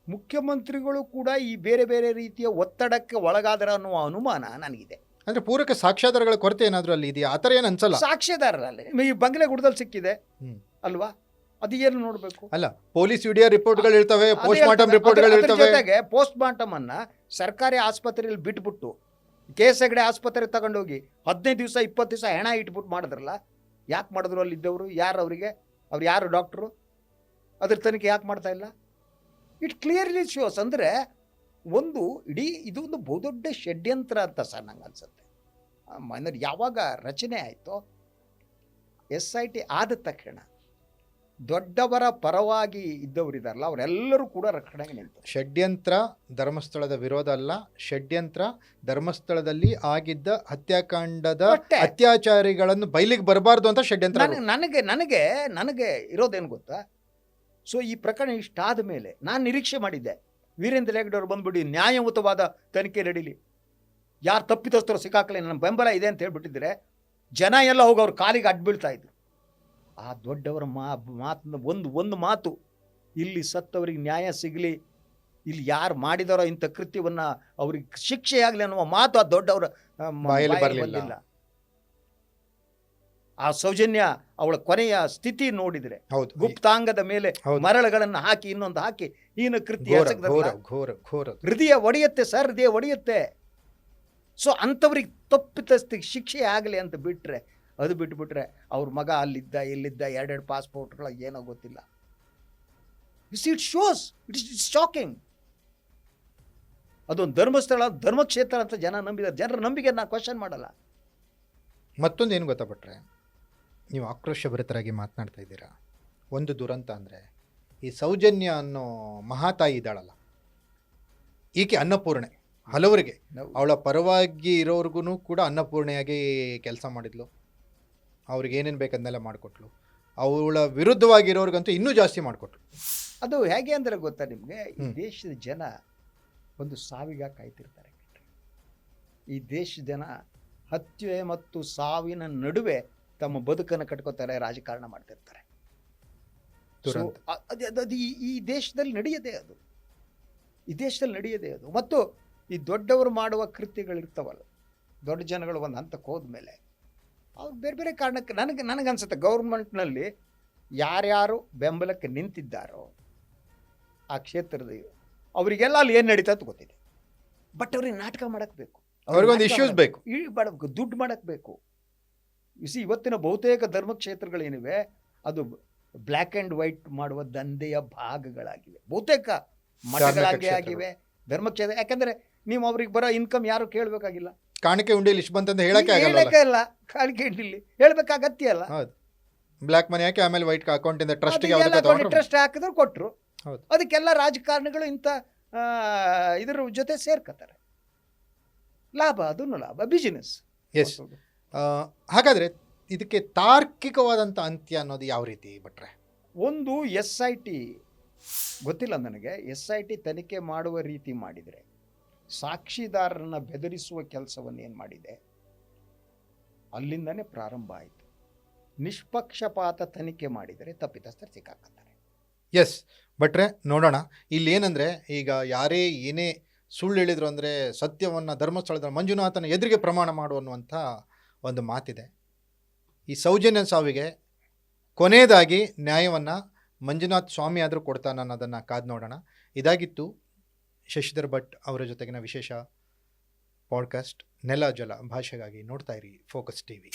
ಮುಖ್ಯಮಂತ್ರಿಗಳು ಕೂಡ ಈ ಬೇರೆ ಬೇರೆ ರೀತಿಯ ಒತ್ತಡಕ್ಕೆ ಒಳಗಾದರ ಅನ್ನುವ ಅನುಮಾನ ನನಗಿದೆ. ಅಂದರೆ ಪೂರಕ ಸಾಕ್ಷ್ಯಾಧಾರಗಳ ಕೊರತೆ ಏನಾದರೂ ಅಲ್ಲಿ ಇದೆಯಾ? ಆ ಥರ ಏನು ಅನ್ಸಲ್ಲ. ಸಾಕ್ಷ್ಯಾಧಾರರಲ್ಲಿ ಈ ಬಂಗ್ಲೆ ಗುಡ್ದಲ್ಲಿ ಸಿಕ್ಕಿದೆ ಅಲ್ವಾ, ಅದು ಏನು ನೋಡಬೇಕು? ಅಲ್ಲ, ಪೊಲೀಸ್ ವಿಡಿಯೋ ರಿಪೋರ್ಟ್ಗಳು ಇರ್ತವೆ, ಪೋಸ್ಟ್ ಮಾರ್ಟಮ್ ರಿಪೋರ್ಟ್ಗಳು ಇರ್ತವೆ. ಜೊತೆಗೆ ಪೋಸ್ಟ್ ಮಾರ್ಟಮ್ ಅನ್ನ ಸರ್ಕಾರಿ ಆಸ್ಪತ್ರೆಯಲ್ಲಿ ಬಿಟ್ಬಿಟ್ಟು KS ಹೆಗಡೆ ಆಸ್ಪತ್ರೆಗೆ ತಗೊಂಡೋಗಿ 15 ದಿವಸ 20 ದಿವಸ ಹೆಣ ಇಟ್ಬಿಟ್ಟು ಮಾಡಿದ್ರಲ್ಲ, ಯಾಕೆ ಮಾಡಿದ್ರು? ಅಲ್ಲಿ ಇದ್ದವರು ಯಾರು? ಅವರಿಗೆ ಅವ್ರು ಯಾರು? ಡಾಕ್ಟ್ರು. ಅದ್ರ ತನಿಖೆ ಯಾಕೆ ಮಾಡ್ತಾ ಇಲ್ಲ? It clearly shows. ಅಂದರೆ ಒಂದು ಇಡೀ ಇದು ಒಂದು ಬಹುದೊಡ್ಡ ಷಡ್ಯಂತ್ರ ಅಂತ ಸರ್ ನಂಗೆ ಅನ್ಸುತ್ತೆ. ಅಂದರೆ ಯಾವಾಗ ರಚನೆ ಆಯಿತೋ SIT ಆದ ತಕ್ಷಣ ದೊಡ್ಡವರ ಪರವಾಗಿ ಇದ್ದವರಿದಾರಲ್ಲ ಅವರೆಲ್ಲರೂ ಕೂಡ ರಕ್ಷಣೆಗೆ ನಿಂತು. ಷಡ್ಯಂತ್ರ ಧರ್ಮಸ್ಥಳದ ವಿರೋಧ ಅಲ್ಲ, ಷಡ್ಯಂತ್ರ ಧರ್ಮಸ್ಥಳದಲ್ಲಿ ಆಗಿದ್ದ ಹತ್ಯಾಕಾಂಡದ ಅತ್ಯಾಚಾರಿಗಳನ್ನು ಬಯಲಿಗೆ ಬರಬಾರ್ದು ಅಂತ ಷಡ್ಯಂತ್ರ. ನನಗೆ ಇರೋದೇನು ಗೊತ್ತಾ? ಸೊ ಈ ಪ್ರಕರಣ ಇಷ್ಟಾದ ಮೇಲೆ ನಾನು ನಿರೀಕ್ಷೆ ಮಾಡಿದ್ದೆ ವೀರೇಂದ್ರ ಹೆಗ್ಗಡೆ ಅವರು ಬಂದ್ಬಿಟ್ಟು ನ್ಯಾಯಯುತವಾದ ತನಿಖೆ ನಡೀಲಿ, ಯಾರು ತಪ್ಪಿತಸ್ಥರು ಸಿಕ್ಕಾಕಲಿ, ನನ್ನ ಬೆಂಬಲ ಇದೆ ಅಂತ ಹೇಳ್ಬಿಟ್ಟಿದ್ರೆ ಜನ ಎಲ್ಲ ಹೋಗಿ ಅವ್ರ ಕಾಲಿಗೆ ಅಡ್ಬೀಳ್ತಾ ಇದ್ರು. ಆ ದೊಡ್ಡವರ ಮಾತನ್ನ ಒಂದು ಮಾತು, ಇಲ್ಲಿ ಸತ್ತವರಿಗೆ ನ್ಯಾಯ ಸಿಗಲಿ, ಇಲ್ಲಿ ಯಾರು ಮಾಡಿದಾರೋ ಇಂಥ ಕೃತ್ಯವನ್ನು ಅವ್ರಿಗೆ ಶಿಕ್ಷೆಯಾಗಲಿ ಅನ್ನುವ ಮಾತು ಆ ದೊಡ್ಡವರ ಬರಲಿಲ್ಲ. ಆ ಸೌಜನ್ಯ ಅವಳ ಕೊನೆಯ ಸ್ಥಿತಿ ನೋಡಿದರೆ ಗುಪ್ತಾಂಗದ ಮೇಲೆ ಮರಳುಗಳನ್ನು ಹಾಕಿ ಇನ್ನೊಂದು ಹಾಕಿ ಹೀನ ಕೃತ್ಯ ಹೃದಯ ಒಡೆಯುತ್ತೆ ಸರ್, ಹೃದಯ ಒಡೆಯುತ್ತೆ. ಸೊ ಅಂಥವ್ರಿಗೆ ತಪ್ಪಿತಸ್ಥಿಗೆ ಶಿಕ್ಷೆ ಆಗಲಿ ಅಂತ ಬಿಟ್ಟರೆ, ಅದು ಬಿಟ್ಬಿಟ್ರೆ ಅವ್ರ ಮಗ ಅಲ್ಲಿದ್ದ ಇಲ್ಲಿದ್ದ 2 ಪಾಸ್ಪೋರ್ಟ್ಗಳ ಏನೋ ಗೊತ್ತಿಲ್ಲ. It shows, it is shocking. ಅದೊಂದು ಧರ್ಮಸ್ಥಳ ಧರ್ಮಕ್ಷೇತ್ರ ಅಂತ ಜನ ನಂಬಿದ್ದಾರೆ. ಜನರ ನಂಬಿಕೆ ನಾನು ಕ್ವಶನ್ ಮಾಡಲ್ಲ. ಮತ್ತೊಂದು ಏನು ಗೊತ್ತಾಗ್ಬಿಟ್ರೆ, ನೀವು ಆಕ್ರೋಶಭರಿತರಾಗಿ ಮಾತನಾಡ್ತಾ ಇದ್ದೀರಾ. ಒಂದು ದುರಂತ ಅಂದರೆ ಈ ಸೌಜನ್ಯ ಅನ್ನೋ ಮಹಾತಾಯಿ ಇದ್ದಾಳಲ್ಲ, ಈಕೆ ಅನ್ನಪೂರ್ಣೆ. ಹಲವರಿಗೆ ಅವಳ ಪರವಾಗಿ ಇರೋರ್ಗು ಕೂಡ ಅನ್ನಪೂರ್ಣೆಯಾಗಿ ಕೆಲಸ ಮಾಡಿದ್ಲು, ಅವ್ರಿಗೆ ಏನೇನು ಬೇಕನ್ನೆಲ್ಲ ಮಾಡಿಕೊಟ್ಲು. ಅವಳ ವಿರುದ್ಧವಾಗಿರೋರ್ಗಂತೂ ಇನ್ನೂ ಜಾಸ್ತಿ ಮಾಡಿಕೊಟ್ಲು. ಅದು ಹೇಗೆ ಅಂದರೆ ಗೊತ್ತಾ ನಿಮಗೆ, ಈ ದೇಶದ ಜನ ಒಂದು ಸಾವಿಗ ಕಾಯ್ತಿರ್ತಾರೆ. ಈ ದೇಶದ ಜನ ಹತ್ಯೆ ಮತ್ತು ಸಾವಿನ ನಡುವೆ ತಮ್ಮ ಬದುಕನ್ನು ಕಟ್ಕೋತಾರೆ, ರಾಜಕಾರಣ ಮಾಡ್ತಿರ್ತಾರೆ. ಅದು ಈ ದೇಶದಲ್ಲಿ ನಡೆಯದೆ, ಅದು ಈ ದೇಶದಲ್ಲಿ ನಡೆಯದೆ ಅದು. ಮತ್ತು ಈ ದೊಡ್ಡವರು ಮಾಡುವ ಕೃತ್ಯಗಳಿರ್ತಾವಲ್ಲ, ದೊಡ್ಡ ಜನಗಳು ಒಂದು ಹಂತಕ್ಕೆ ಹೋದ್ಮೇಲೆ ಅವ್ರು ಬೇರೆ ಬೇರೆ ಕಾರಣಕ್ಕೆ ನನಗನ್ಸುತ್ತೆ ಗೌರ್ಮೆಂಟ್ನಲ್ಲಿ ಯಾರ್ಯಾರು ಬೆಂಬಲಕ್ಕೆ ನಿಂತಿದ್ದಾರೋ ಆ ಕ್ಷೇತ್ರದ ಅವರಿಗೆಲ್ಲ ಅಲ್ಲಿ ಏನು ನಡೀತಾ ಅಂತ ಗೊತ್ತಿದೆ. ಬಟ್ ಅವ್ರಿಗೆ ನಾಟಕ ಮಾಡಕ್ಕೆ ಬೇಕು, ಅವ್ರಿಗೊಂದು ಇಶ್ಯೂಸ್ ಬೇಕು, ಮಾಡಬೇಕು, ದುಡ್ಡು ಮಾಡಕ್ಕೆ ಬೇಕು. ಇವತ್ತಿನ ಬಹುತೇಕ ಧರ್ಮಕ್ಷೇತ್ರಗಳೇನಿವೆ ಅದು ಬ್ಲ್ಯಾಕ್ ಆ್ಯಂಡ್ ವೈಟ್ ಮಾಡುವ ದಂಧೆಯ ಭಾಗಗಳಾಗಿವೆ. ಬಹುತೇಕ ಮಠಗಳಾಗಿ ಆಗಿವೆ ಧರ್ಮಕ್ಷೇತ್ರ. ಯಾಕಂದರೆ ನೀವು ಅವ್ರಿಗೆ ಬರೋ ಇನ್ಕಮ್ ಯಾರು ಕೇಳಬೇಕಾಗಿಲ್ಲ. ಕಾಣಿಕೆ ಉಂಡಿಲಿ ಇಷ್ಟು ಬಂತಂತ ಹೇಳಕ್ಕೆ ಇಲ್ಲ, ಕಾಣಿಕೆ ಉಂಡಿಲಿ ಹೇಳ್ಬೇಕು ಅಗತ್ಯ ಅಲ್ಲ. ಬ್ಲ್ಯಾಕ್ ಮನಿ ಹಾಕಿ ಆಮೇಲೆ ವೈಟ್ ಅಕೌಂಟಿಂದ ಟ್ರಸ್ಟ್ ಹಾಕಿದ್ರು ಕೊಟ್ಟರು. ಅದಕ್ಕೆಲ್ಲ ರಾಜಕಾರಣಿಗಳು ಇಂಥ ಇದ್ರ ಜೊತೆ ಸೇರ್ಕೋತಾರೆ. ಲಾಭ, ಅದನ್ನು ಲಾಭ, ಬಿಸಿನೆಸ್. ಎಸ್. ಹಾಗಾದರೆ ಇದಕ್ಕೆ ತಾರ್ಕಿಕವಾದಂಥ ಅಂತ್ಯ ಅನ್ನೋದು ಯಾವ ರೀತಿ ಭಟ್ರೆ? ಒಂದು SIT ಗೊತ್ತಿಲ್ಲ ನನಗೆ, SIT ತನಿಖೆ ಮಾಡುವ ರೀತಿ ಮಾಡಿದರೆ, ಸಾಕ್ಷಿದಾರರನ್ನು ಬೆದರಿಸುವ ಕೆಲಸವನ್ನು ಏನು ಮಾಡಿದೆ ಅಲ್ಲಿಂದನೇ ಪ್ರಾರಂಭ ಆಯಿತು. ನಿಷ್ಪಕ್ಷಪಾತ ತನಿಖೆ ಮಾಡಿದರೆ ತಪ್ಪಿತಸ್ಥರು ಸಿಕ್ಕಾಕತ್ತಾರೆ. ಎಸ್ ಭಟ್ರೆ, ನೋಡೋಣ. ಇಲ್ಲೇನಂದರೆ ಈಗ ಯಾರೇ ಏನೇ ಸುಳ್ಳು ಹೇಳಿದ್ರು ಅಂದರೆ ಸತ್ಯವನ್ನು ಧರ್ಮಸ್ಥಳದ ಮಂಜುನಾಥನ ಎದುರಿಗೆ ಪ್ರಮಾಣ ಮಾಡು ಅನ್ನುವಂಥ ಒಂದು ಮಾತಿದೆ. ಈ ಸೌಜನ್ಯ ಸಾವಿಗೆ ಕೊನೆಯದಾಗಿ ನ್ಯಾಯವನ್ನು ಮಂಜುನಾಥ್ ಸ್ವಾಮಿ ಆದರೂ ಕೊಡ್ತಾನೆ ಅನ್ನೋದನ್ನು ಕಾದು ನೋಡೋಣ. ಇದಾಗಿತ್ತು ಶಶಿಧರ್ ಭಟ್ ಅವರ ಜೊತೆಗಿನ ವಿಶೇಷ ಪಾಡ್ಕಾಸ್ಟ್ ನೆಲ ಜಲ ಭಾಷೆಗಾಗಿ ನೋಡ್ತಾ ಇರಿ ಫೋಕಸ್ ಟಿವಿ.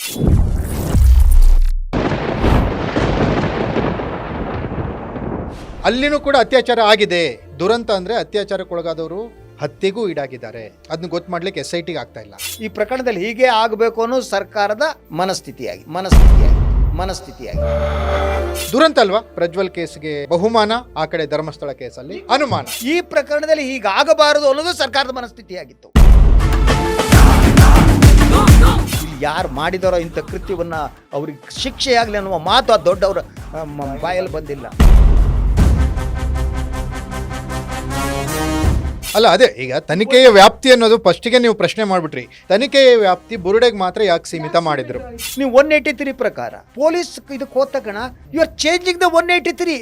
ಅಲ್ಲಿನೂ ಕೂಡ ಅತ್ಯಾಚಾರ ಆಗಿದೆ. ದುರಂತ ಅಂದರೆ ಅತ್ಯಾಚಾರಕ್ಕೊಳಗಾದವರು ಹತ್ಯೆಗೂ ಈಡಾಗಿದ್ದಾರೆ. ಅದನ್ನ ಗೊತ್ತು ಮಾಡ್ಲಿಕ್ಕೆ SITಗೆ ಆಗ್ತಾ ಇಲ್ಲ. ಈ ಪ್ರಕರಣದಲ್ಲಿ ಹೀಗೆ ಆಗಬೇಕು ಅನ್ನೋ ಸರ್ಕಾರದ ಮನಸ್ಥಿತಿಯಾಗಿ ದುರಂತ ಅಲ್ವಾ? ಪ್ರಜ್ವಲ್ ಕೇಸ್ಗೆ ಬಹುಮಾನ, ಆ ಕಡೆ ಧರ್ಮಸ್ಥಳ ಕೇಸಲ್ಲಿ ಅನುಮಾನ. ಈ ಪ್ರಕರಣದಲ್ಲಿ ಹೀಗಾಗಬಾರದು ಅನ್ನೋದು ಸರ್ಕಾರದ ಮನಸ್ಥಿತಿಯಾಗಿತ್ತು. ಯಾರು ಮಾಡಿದಾರೋ ಇಂಥ ಕೃತ್ಯವನ್ನ ಅವ್ರಿಗೆ ಶಿಕ್ಷೆಯಾಗಲಿ ಅನ್ನುವ ಮಾತು ಆ ದೊಡ್ಡವರ ಬಾಯಲ್ಲಿ ಬಂದಿಲ್ಲ. ಅಲ್ಲ, ಅದೇ ಈಗ ತನಿಖೆಯ ವ್ಯಾಪ್ತಿ ಅನ್ನೋದು ಫಸ್ಟಿಗೆ ನೀವು ಪ್ರಶ್ನೆ ಮಾಡ್ಬಿಟ್ರಿ. ತನಿಖೆಯ ವ್ಯಾಪ್ತಿ ಬುರುಡೆಗೆ ಮಾತ್ರ ಯಾಕೆ ಸೀಮಿತ ಮಾಡಿದ್ರು? ನೀವು 183 ಪ್ರಕಾರ ಪೊಲೀಸ್ ಇದಕ್ಕೆ ಹೋದ ತಕ್ಷಣ ಯು ಆರ್ ಚೇಂಜಿಂಗ್ ದ 183.